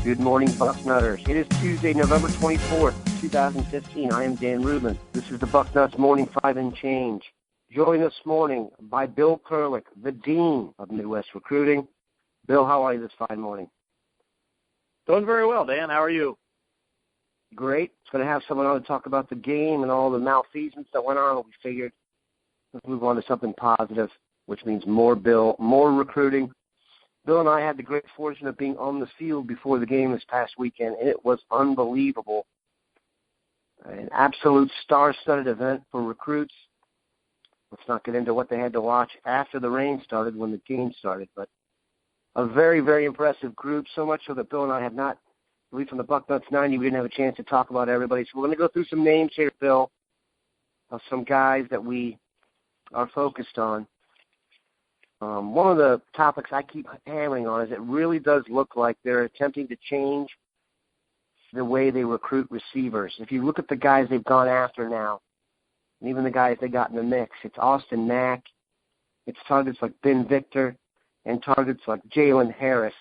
Good morning, Bucknutters. It is Tuesday, November 24th, 2015. I am Dan Rubin. This is the Bucknuts Morning 5 and Change. Joined this morning by Bill Kurelic, the Dean of Midwest Recruiting. Bill, how are you this fine morning? Doing very well, Dan. How are you? Great. It's going to have someone on to talk about the game and all the malfeasance that went on. We figured let's move on to something positive, which means more Bill, more recruiting. Bill and I had the great fortune of being on the field before the game this past weekend, and it was unbelievable. An absolute star-studded event for recruits. Let's not get into what they had to watch after the rain started when the game started, but a very, very impressive group, so much so that Bill and I have not, at least from the Bucknuts 90, we didn't have a chance to talk about everybody. So we're going to go through some names here, Bill, of some guys that we are focused on. One of the topics I keep hammering on is it really does look like they're attempting to change the way they recruit receivers. If you look at the guys they've gone after now, and even the guys they got in the mix, it's Austin Mack, it's targets like Ben Victor, and targets like Jaylen Harris,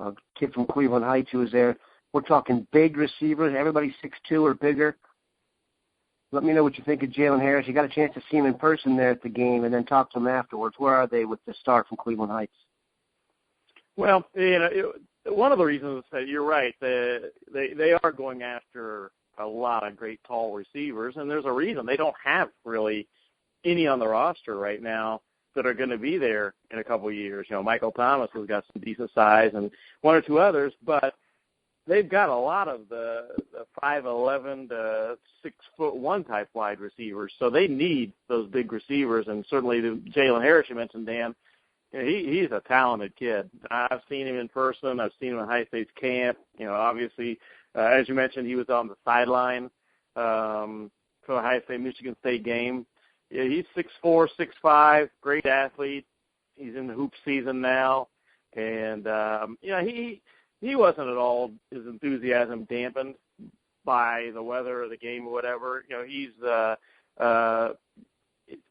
a kid from Cleveland Heights who was there. We're talking big receivers, everybody's 6'2" or bigger. Let me know what you think of Jaylen Harris. You got a chance to see him in person there at the game and then talk to him afterwards. Where are they with the star from Cleveland Heights? Well, one of the reasons that you're right, they are going after a lot of great tall receivers, and there's a reason. They don't have really any on the roster right now that are going to be there in a couple of years. You know, Michael Thomas has got some decent size and one or two others, but they've got a lot of the 5'11" to 6'1" type wide receivers, so they need those big receivers. And certainly the Jaylen Harris you mentioned, Dan, you know, he's a talented kid. I've seen him in person. I've seen him at High State's camp. You know, obviously, as you mentioned, he was on the sideline for the High State Michigan State game. Yeah, he's 6'4", 6'5", great athlete. He's in the hoop season now, and you know, he wasn't at all his enthusiasm dampened by the weather or the game or whatever. You know, he's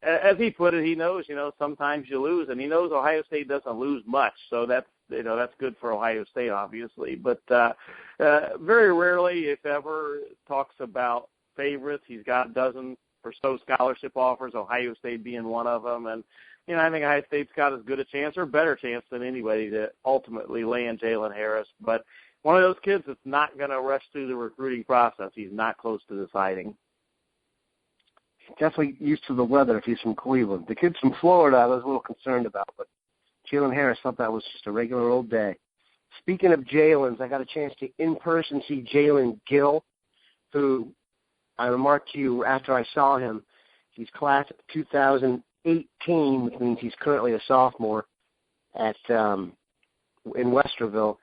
as he put it, he knows, you know, sometimes you lose, and he knows Ohio State doesn't lose much, so that's good for Ohio State, obviously. But very rarely, if ever, talks about favorites. He's got a dozen or so scholarship offers, Ohio State being one of them, and you know, I think Ohio State's got as good a chance or better chance than anybody to ultimately land Jaylen Harris. But one of those kids that's not going to rush through the recruiting process. He's not close to deciding. He's definitely used to the weather if he's from Cleveland. The kids from Florida I was a little concerned about, but Jaylen Harris thought that was just a regular old day. Speaking of Jaylens, I got a chance to in person see Jalen Gill, who I remarked to you after I saw him. He's class of 2018, which means he's currently a sophomore at in Westerville.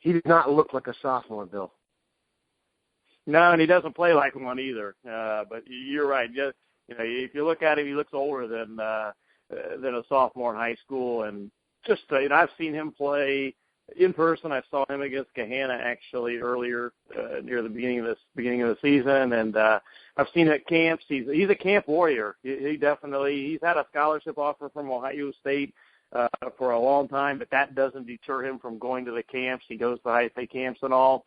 He did not look like a sophomore, Bill. No, and he doesn't play like one either. But you're right. Just, you know, if you look at him, he looks older than a sophomore in high school. And just you know, I've seen him play in person. I saw him against Gahanna actually earlier near the beginning of the season, and I've seen him at camps. He's a camp warrior. He definitely he's had a scholarship offer from Ohio State for a long time, but that doesn't deter him from going to the camps. He goes to Ohio State camps and all,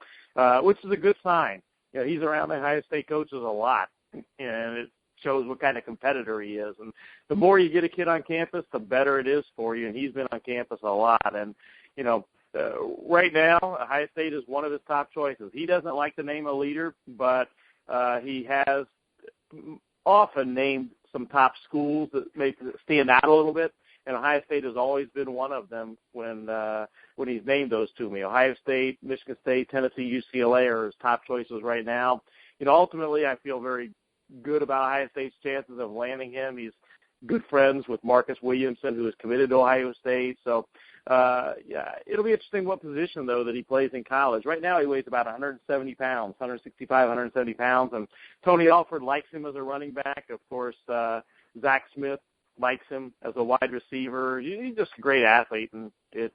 which is a good sign. You know, he's around the Ohio State coaches a lot, and it shows what kind of competitor he is. And the more you get a kid on campus, the better it is for you. And he's been on campus a lot, and you know. Right now, Ohio State is one of his top choices. He doesn't like to name a leader, but he has often named some top schools that make it stand out a little bit, and Ohio State has always been one of them when he's named those to me. Ohio State, Michigan State, Tennessee, UCLA are his top choices right now. You know, ultimately, I feel very good about Ohio State's chances of landing him. He's good friends with Marcus Williamson, who is committed to Ohio State, so yeah, it'll be interesting what position, though, that he plays in college. Right now he weighs about 170 pounds, 165, 170 pounds, and Tony Alford likes him as a running back. Of course, Zach Smith likes him as a wide receiver. He's just a great athlete, and it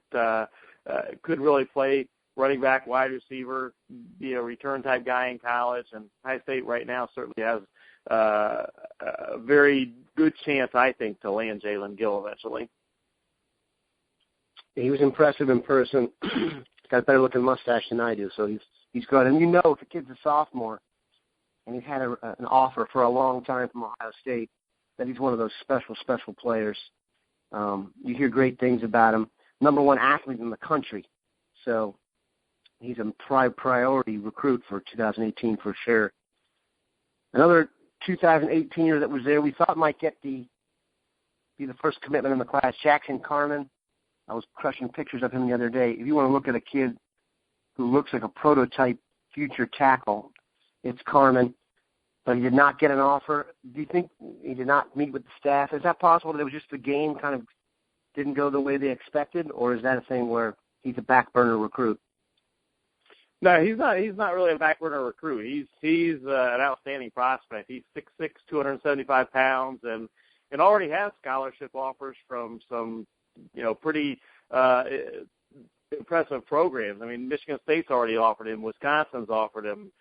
could really play running back, wide receiver, be a return-type guy in college, and Ohio State right now certainly has a very good chance, I think, to land Jalen Gill eventually. He was impressive in person. got a better looking mustache than I do, so he's good. And you know, if a kid's a sophomore and he's had an offer for a long time from Ohio State, that he's one of those special players. You hear great things about him. Number one athlete in the country, so he's a priority recruit for 2018 for sure. Another 2018er that was there, we thought might be the first commitment in the class, Jackson Carmen. I was crushing pictures of him the other day. If you want to look at a kid who looks like a prototype future tackle, it's Carmen. But he did not get an offer. Do you think he did not meet with the staff? Is that possible that it was just the game kind of didn't go the way they expected, or is that a thing where he's a back burner recruit? No, he's not. He's not really a back burner recruit. He's an outstanding prospect. He's 6'6", 275 pounds, and already has scholarship offers from some, pretty impressive programs. I mean, Michigan State's already offered him. Wisconsin's offered him.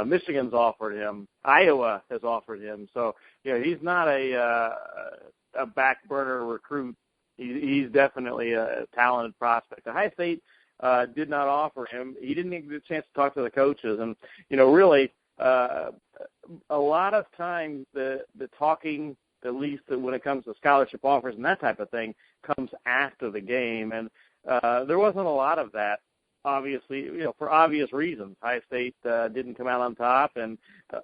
Michigan's offered him. Iowa has offered him. So, he's not a back burner recruit. He's definitely a talented prospect. Ohio State did not offer him. He didn't even get a chance to talk to the coaches. And, really, a lot of times the talking, at least when it comes to scholarship offers and that type of thing, comes after the game. And there wasn't a lot of that, obviously, for obvious reasons. Ohio State didn't come out on top, and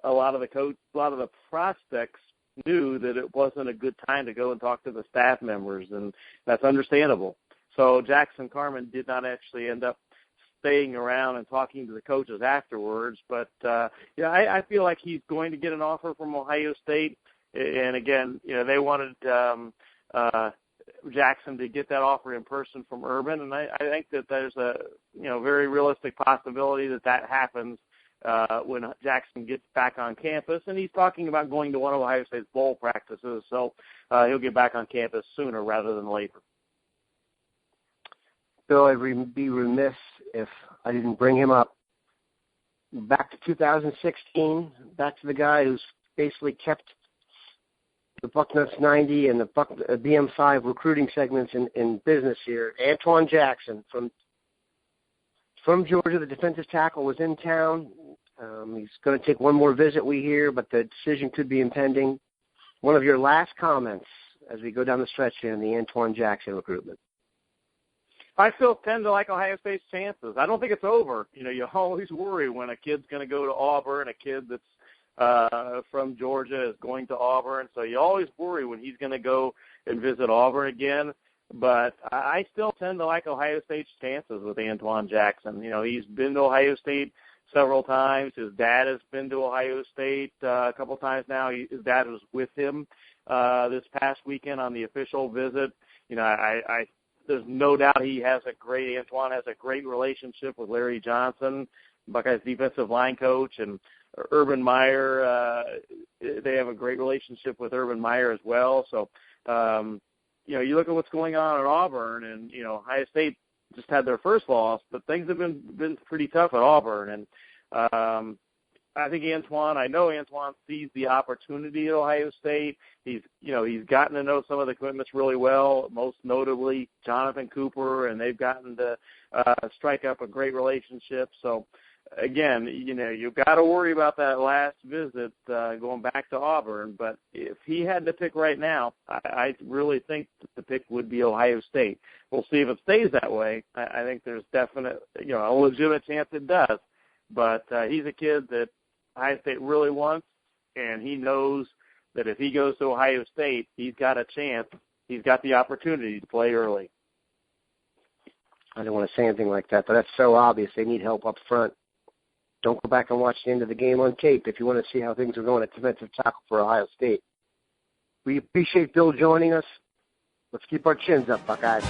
a lot of the prospects knew that it wasn't a good time to go and talk to the staff members, and that's understandable. So Jackson Carmen did not actually end up staying around and talking to the coaches afterwards. But, I feel like he's going to get an offer from Ohio State. And, again, they wanted Jackson to get that offer in person from Urban, and I think that there's a very realistic possibility that happens when Jackson gets back on campus, and he's talking about going to one of Ohio State's bowl practices, so he'll get back on campus sooner rather than later. Bill, I'd be remiss if I didn't bring him up. Back to 2016, back to the guy who's basically kept the Bucknuts 90 and the BM5 recruiting segments in business here. Antoine Jackson from Georgia, the defensive tackle, was in town. He's going to take one more visit, we hear, but the decision could be impending. One of your last comments as we go down the stretch here in the Antoine Jackson recruitment. I still tend to like Ohio State's chances. I don't think it's over. You always worry when a kid's going to go to Auburn, a kid that's from Georgia is going to Auburn. So you always worry when he's going to go and visit Auburn again. But I still tend to like Ohio State's chances with Antoine Jackson. He's been to Ohio State several times. His dad has been to Ohio State a couple times now. His dad was with him this past weekend on the official visit. There's no doubt Antoine has a great relationship with Larry Johnson, Buckeyes defensive line coach, and Urban Meyer. They have a great relationship with Urban Meyer as well. So, you look at what's going on at Auburn, and, Ohio State just had their first loss, but things have been pretty tough at Auburn. And I think I know Antoine sees the opportunity at Ohio State. He's gotten to know some of the commitments really well, most notably Jonathan Cooper, and they've gotten to strike up a great relationship. So, again, you've got to worry about that last visit going back to Auburn. But if he had to pick right now, I really think that the pick would be Ohio State. We'll see if it stays that way. I think there's definite, a legitimate chance it does. But he's a kid that Ohio State really wants, and he knows that if he goes to Ohio State, he's got a chance. He's got the opportunity to play early. I don't want to say anything like that, but that's so obvious. They need help up front. Don't go back and watch the end of the game on tape if you want to see how things are going at defensive tackle for Ohio State. We appreciate Bill joining us. Let's keep our chins up, Buckeyes.